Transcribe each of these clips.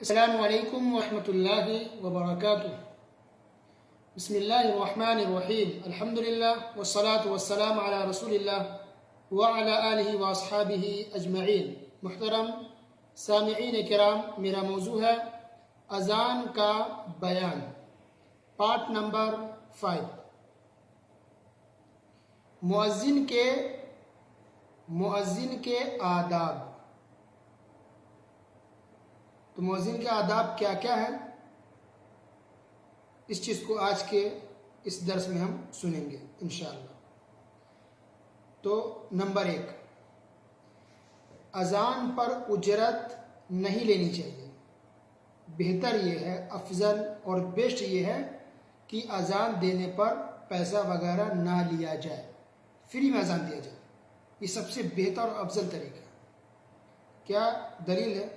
السلام علیکم ورحمۃ اللہ وبرکاتہ۔ بسم اللہ الرحمن الرحیم، الحمدللہ والصلاة والسلام علی رسول اللہ وعلی آلہ واصحابہ اجمعین۔ محترم سامعین کرام، میرا موضوع ہے اذان کا بیان، پارٹ نمبر 5۔ مؤذن کے آداب۔ تو مؤذن کے آداب کیا کیا ہیں، اس چیز کو آج کے اس درس میں ہم سنیں گے انشاءاللہ۔ تو نمبر 1، اذان پر اجرت نہیں لینی چاہیے۔ بہتر یہ ہے، افضل اور بیسٹ یہ ہے کہ اذان دینے پر پیسہ وغیرہ نہ لیا جائے، فری میں اذان دیا جائے۔ یہ سب سے بہتر اور افضل طریقہ ہے۔ کیا دلیل ہے؟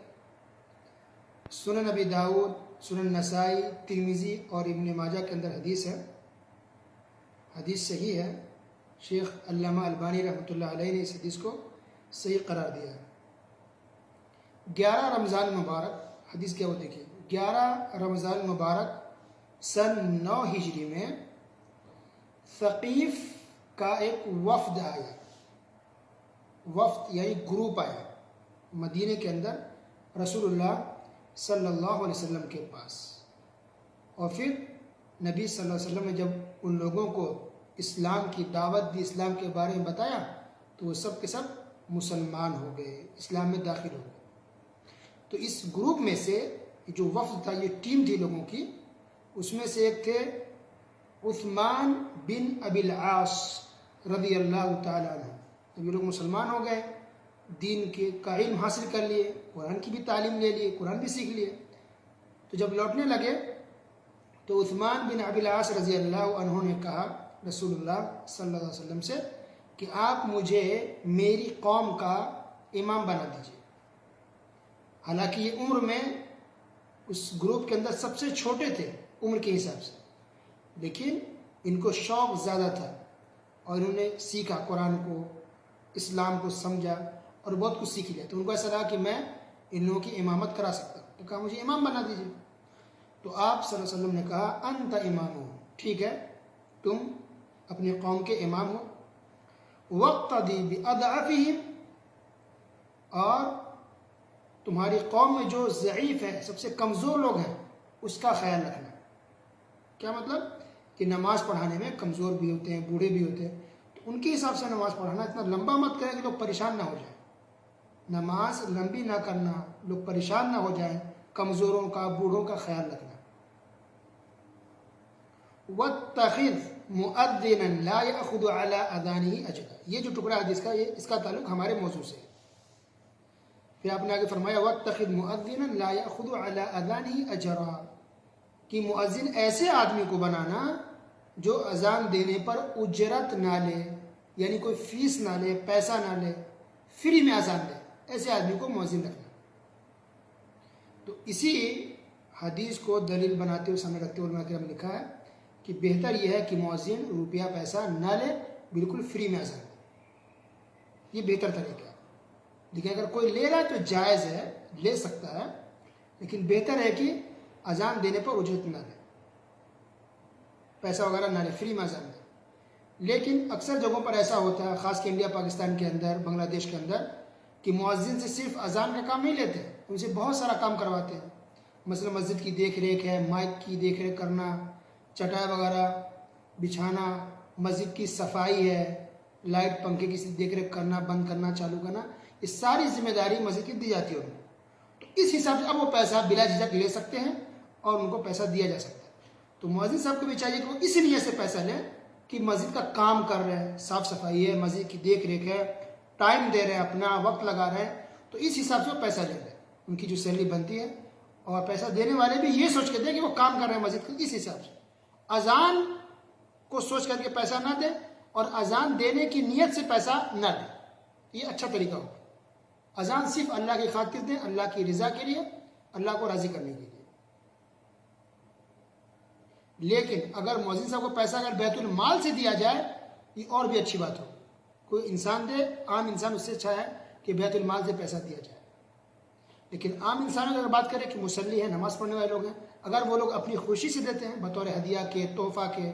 سنن ابی داؤد، سنن نسائی، ترمذی اور ابن ماجہ کے اندر حدیث ہے، حدیث صحیح ہے۔ شیخ علامہ البانی رحمۃ اللہ علیہ نے اس حدیث کو صحیح قرار دیا ہے۔ 11 رمضان مبارک، حدیث کیا وہ دیکھیے، 11 رمضان مبارک سن 9 ہجری میں ثقیف کا ایک وفد آیا، وفد یعنی گروپ آیا مدینے کے اندر رسول اللہ صلی اللہ علیہ وسلم کے پاس، اور پھر نبی صلی اللہ علیہ وسلم نے جب ان لوگوں کو اسلام کی دعوت دی، اسلام کے بارے میں بتایا، تو وہ سب کے سب مسلمان ہو گئے، اسلام میں داخل ہو گئے۔ تو اس گروپ میں سے جو وفد تھا، یہ ٹیم تھی لوگوں کی، اس میں سے ایک تھے عثمان بن ابی العاص رضی اللہ تعالیٰ عنہ۔ جب یہ لوگ مسلمان ہو گئے، دین کا علم حاصل کر لیے، قرآن کی بھی تعلیم لے لیے، قرآن بھی سیکھ لیے، تو جب لوٹنے لگے تو عثمان بن ابی العاص رضی اللہ عنہ نے کہا رسول اللہ صلی اللہ علیہ وسلم سے کہ آپ مجھے میری قوم کا امام بنا دیجیے۔ حالانکہ یہ عمر میں اس گروپ کے اندر سب سے چھوٹے تھے عمر کے حساب سے، لیکن ان کو شوق زیادہ تھا اور انہوں نے سیکھا، قرآن کو، اسلام کو سمجھا اور بہت کچھ سیکھ لیا۔ تو ان کو ایسا لگا کہ میں ان لوگوں کی امامت کرا سکتا ہوں، تو کہا مجھے امام بنا دیجیے۔ تو آپ صلی اللہ علیہ وسلم نے کہا انت امام ہو، ٹھیک ہے، تم اپنی قوم کے امام ہو، وقتدی باضعفہم، اور تمہاری قوم میں جو ضعیف ہے، سب سے کمزور لوگ ہیں، اس کا خیال رکھنا۔ کیا مطلب؟ کہ نماز پڑھانے میں کمزور بھی ہوتے ہیں، بوڑھے بھی ہوتے ہیں، تو ان کے حساب سے نماز پڑھانا، اتنا لمبا مت کریں کہ لوگ پریشان نہ ہو جائیں، نماز لمبی نہ کرنا، لوگ پریشان نہ ہو جائیں، کمزوروں کا، بوڑھوں کا خیال رکھنا۔ وَاتَّخِذْ مُؤَذِّنًا لَا يَأْخُذُ عَلَىٰ أَذَانِهِ أَجْرًا، یہ جو ٹکڑا حدیث کا، اس کا تعلق ہمارے موضوع سے ہے۔ پھر آپ نے آگے فرمایا وَاتَّخِذْ مُؤَذِّنًا لَا يَأْخُذُ عَلَىٰ أَذَانِهِ أَجْرًا، کہ مؤذن ایسے آدمی کو بنانا جو اذان دینے پر اجرت نہ لے، یعنی کوئی فیس نہ لے، پیسہ نہ لے، فری میں اذان دے، ایسے آدمی کو مؤذن رکھنا۔ تو اسی حدیث کو دلیل بناتے ہوئے سامنے رکھتے ہوئے علماء کرام نے لکھا ہے کہ بہتر یہ ہے کہ مؤذن روپیہ پیسہ نہ لے، بالکل فری میں اذان دے، یہ بہتر طریقہ ہے۔ لیکن اگر کوئی لے رہا ہے تو جائز ہے، لے سکتا ہے، لیکن بہتر ہے کہ اذان دینے پر اجرت نہ لے، پیسہ وغیرہ نہ لے، فری میں اذان دے۔ لیکن اکثر جگہوں پر ایسا ہوتا ہے، خاص کہ انڈیا پاکستان کے اندر، بنگلہ دیش کے اندر، کہ مؤذن سے صرف اذان کا کام نہیں لیتے، ان سے بہت سارا کام کرواتے ہیں۔ مثلا مسجد کی دیکھ ریکھ ہے، مائک کی دیکھ ریکھ کرنا، چٹائی وغیرہ بچھانا، مسجد کی صفائی ہے، لائٹ پنکھے کی دیکھ ریکھ کرنا، بند کرنا، چالو کرنا، یہ ساری ذمہ داری مسجد کی دی جاتی ہے ان کو۔ تو اس حساب سے اب وہ پیسہ بلا جھجک لے سکتے ہیں اور ان کو پیسہ دیا جا سکتا ہے۔ تو مؤذن صاحب کو بھی چاہیے کہ وہ اس نیت سے پیسہ لیں کہ مسجد کا کام کر رہے ہیں، صاف صفائی ہے، مسجد کی دیکھ ریکھ ہے، ٹائم دے رہے ہیں، اپنا وقت لگا رہے ہیں، تو اس حساب سے وہ پیسہ لے رہے ہیں، ان کی جو سیلری بنتی ہے۔ اور پیسہ دینے والے بھی یہ سوچ کے دیں کہ وہ کام کر رہے ہیں مسجد کا، اس حساب سے اذان کو سوچ کر کے پیسہ نہ دیں اور اذان دینے کی نیت سے پیسہ نہ دیں، یہ اچھا طریقہ ہوگا۔ اذان صرف اللہ کی خاطر دیں، اللہ کی رضا کے لیے، اللہ کو راضی کرنے کے لیے۔ لیکن اگر مؤذن صاحب کو پیسہ اگر بیت المال سے دیا جائے، یہ اور بھی اچھی بات ہو، کوئی انسان دے، عام انسان، اس سے اچھا ہے کہ بیت المال سے پیسہ دیا جائے۔ لیکن عام انسانوں کی اگر بات کریں کہ مصلی ہیں، نماز پڑھنے والے لوگ ہیں، اگر وہ لوگ اپنی خوشی سے دیتے ہیں بطور ہدیہ کے، تحفہ کے،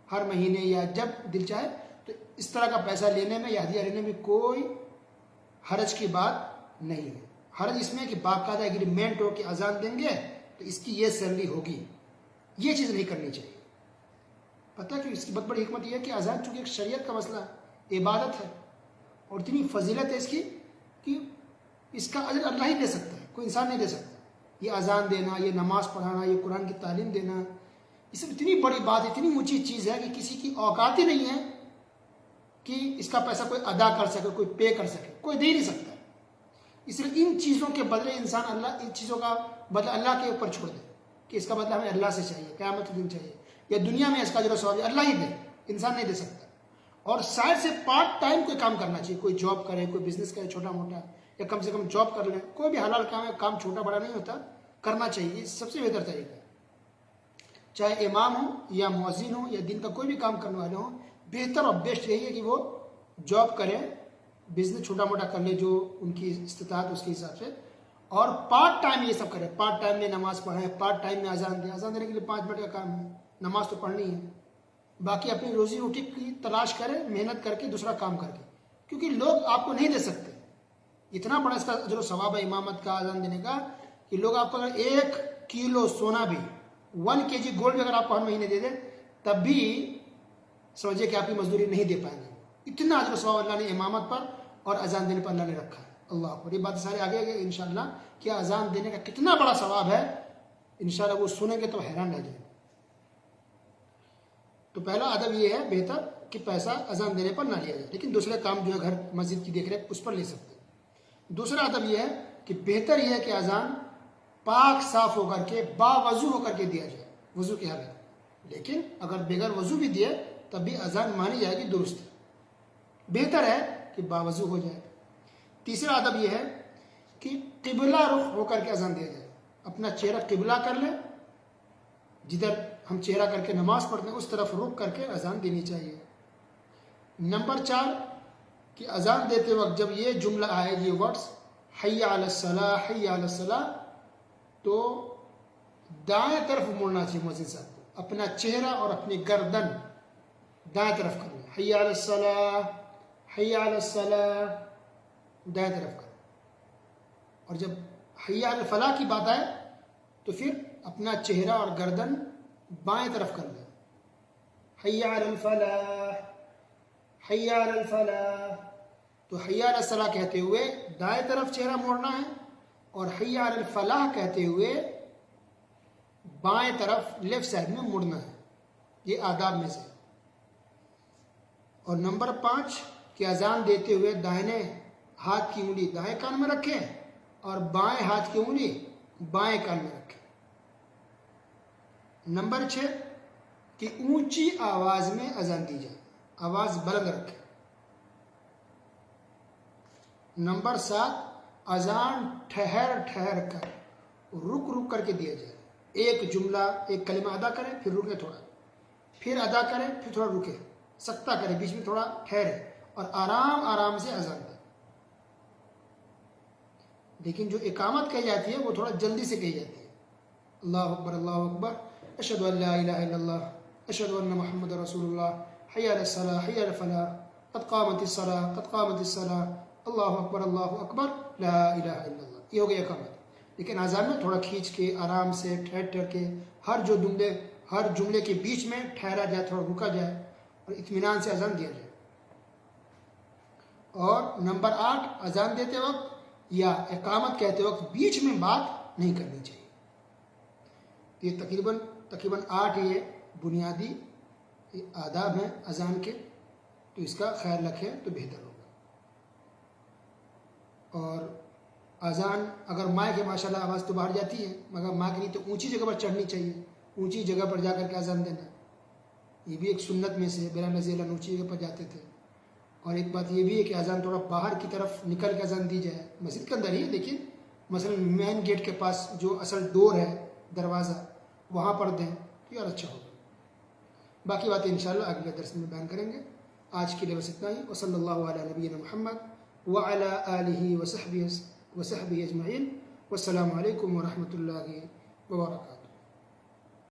ہر مہینے یا جب دل چاہے، تو اس طرح کا پیسہ لینے میں یا ہدیہ لینے میں کوئی حرج کی بات نہیں ہے۔ حرج اس میں کہ باقاعدہ ایگریمنٹ ہو کہ اذان دیں گے تو اس کی یہ سیلری ہوگی، یہ چیز نہیں کرنی چاہیے۔ پتہ کہ اس کی بہت بڑی حکمت یہ ہے کہ اذان چونکہ ایک شریعت کا مسئلہ ہے، عبادت ہے، اور اتنی فضیلت ہے اس کی کہ اس کا اجر اللہ ہی دے سکتا ہے، کوئی انسان نہیں دے سکتا۔ یہ اذان دینا، یہ نماز پڑھانا، یہ قرآن کی تعلیم دینا، اس میں اتنی بڑی بات، اتنی اونچی چیز ہے کہ کسی کی اوقات ہی نہیں ہے کہ اس کا پیسہ کوئی ادا کر سکے، کوئی پے کر سکے، کوئی دے نہیں سکتا۔ اس لیے ان چیزوں کے بدلے انسان ان چیزوں کا بدلہ اللہ کے اوپر چھوڑ دے کہ اس کا بدلہ ہمیں اللہ سے چاہیے، قیامت کے دن چاہیے، یا دنیا میں اس کا جو ثواب اللہ ہی دے، انسان نہیں دے سکتا۔ اور سائڈ سے پارٹ ٹائم کوئی کام کرنا چاہیے، کوئی جاب کرے، کوئی بزنس کرے چھوٹا موٹا، یا کم سے کم جاب کر لیں، کوئی بھی حلال کام ہے، کام چھوٹا بڑا نہیں ہوتا، کرنا چاہیے، یہ سب سے بہتر طریقہ ہے۔ چاہے امام ہو یا مؤذن ہو یا دن کا کوئی بھی کام کرنے والے ہوں، بہتر اور بیسٹ یہی ہے کہ وہ جاب کریں، بزنس چھوٹا موٹا کر لے جو ان کی استطاعت اس کے حساب سے، اور پارٹ ٹائم یہ سب کرے، پارٹ ٹائم میں نماز پڑھیں، پارٹ ٹائم میں اذان دیں۔ اذان دینے کے لیے 5 منٹ کا کام ہے، نماز تو پڑھنی ہے، باقی اپنی روزی روٹی کی تلاش کریں، محنت کر کے، دوسرا کام کر کے، کیونکہ لوگ آپ کو نہیں دے سکتے۔ اتنا بڑا اس کا اجر و ثواب ہے امامت کا، اذان دینے کا، کہ لوگ آپ کو اگر 1 کلو سونا بھی، 1 kg گولڈ بھی اگر آپ کو ہر مہینے دے دیں، تب بھی سمجھے کہ آپ کی مزدوری نہیں دے پائیں گے۔ اتنا اجر و ثواب اللہ نے امامت پر اور اذان دینے پر اللہ نے رکھا ہے۔ اللہ اکبر۔ یہ بات سارے آگے گئے انشاءاللہ کہ اذان دینے کا کتنا بڑا ثواب ہے، انشاءاللہ وہ سنیں گے تو حیران رہ جائیں گے۔ تو پہلا ادب یہ ہے بہتر کہ پیسہ اذان دینے پر نہ لیا جائے، لیکن دوسرے کام جو ہے گھر مسجد کی دیکھ ریکھ اس پر لے سکتے ہیں۔ دوسرا ادب یہ ہے کہ بہتر یہ ہے کہ اذان پاک صاف ہو کر کے، باوضو ہو کر کے دیا جائے، وضو کی حالت۔ لیکن اگر بغیر وضو بھی دیے تب بھی اذان مانی جائے گی، درست ہے۔ بہتر ہے کہ باوضو ہو جائے۔ تیسرا ادب یہ ہے کہ قبلہ رخ ہو کر کے اذان دیا جائے، اپنا چہرہ قبلہ کر لیں، جدھر ہم چہرہ کر کے نماز پڑھتے ہیں اس طرف رخ کر کے اذان دینی چاہیے۔ نمبر 4 کہ اذان دیتے وقت جب یہ جملہ آئے، یہ ورڈز حی علی الصلاۃ، حی علی الصلاۃ، تو دائیں طرف مڑنا چاہیے مؤذن صاحب کو، اپنا چہرہ اور اپنی گردن دائیں طرف کرنا، حی علی الصلاۃ، حی علی الصلاۃ، دائیں طرف کرنا۔ اور جب حی علی الفلاح کی بات آئے تو پھر اپنا چہرہ اور گردن بائیں طرف کر لیں، حی علی الفلاح، حی علی الفلاح۔ تو حی علی الصلاح کہتے ہوئے دائیں طرف چہرہ موڑنا ہے، اور حی علی الفلاح کہتے ہوئے بائیں طرف لیفٹ سائڈ میں مڑنا ہے۔ یہ آداب میں سے۔ اور نمبر 5 کہ اذان دیتے ہوئے دائنے ہاتھ کی انگلی دائیں کان میں رکھیں اور بائیں ہاتھ کی انگلی بائیں کان میں رکھیں۔ نمبر 6 کہ اونچی آواز میں اذان دی جائے، آواز بلند رکھیں۔ نمبر 7 اذان ٹھہر ٹھہر کر، رک رک کر کے دیا جائے۔ ایک جملہ، ایک کلمہ ادا کریں، پھر رکے تھوڑا، پھر ادا کریں، پھر تھوڑا رکے، سکتہ کریں، بیچ میں تھوڑا ٹھہرے، اور آرام آرام سے اذان دیں۔ لیکن جو اقامت کہی جاتی ہے وہ تھوڑا جلدی سے کہی جاتی ہے۔ اللہ اکبر، اللہ اکبر، اشہد ان لا الہ الا اللہ، اشہد ان محمد رسول اللہ، حی علی الصلاۃ، حی علی الفلاح، قد قامت الصلاۃ، قد قامت الصلاۃ، اللہ اکبر، اللہ اکبر، لا الہ الا اللہ۔ یہ ہو گئی اقامت۔ لیکن اذان میں تھوڑا کھینچ کے، آرام سے، ٹھہر ٹھہر کے، ہر جملے کے بیچ میں ٹھہرا جائے، تھوڑا رکا جائے اور اطمینان سے اذان دیا جائے۔ اور نمبر 8 اذان دیتے وقت یا اقامت کہتے وقت بیچ میں بات نہیں کرنی چاہیے۔ یہ تقریباً 8 یہ بنیادی آداب ہیں اذان کے، تو اس کا خیال رکھیں تو بہتر ہوگا۔ اور اذان اگر مائک ہے ماشاءاللہ آواز تو باہر جاتی ہے، مگر مائک نہیں تو اونچی جگہ پر چڑھنی چاہیے، اونچی جگہ پر جا کر کے اذان دینا، یہ بھی ایک سنت میں سے۔ بلال رضی اللہ عنہ اونچی جگہ پر جاتے تھے۔ اور ایک بات یہ بھی ہے کہ اذان تھوڑا باہر کی طرف نکل کے اذان دی جائے، مسجد کے اندر ہی، لیکن مثلا مین گیٹ کے پاس جو اصل ڈور ہے، دروازہ، وہاں پر دیں تو یار اچھا ہوگا۔ باقی باتیں انشاءاللہ اگلے درس میں بیان کریں گے۔ آج کے لیے بس اتنا ہی۔ وصلی اللہ علی نبینا محمد وعلی آلہ وصحبہ اجمعین۔ والسلام علیکم ورحمۃ اللہ وبرکاتہ.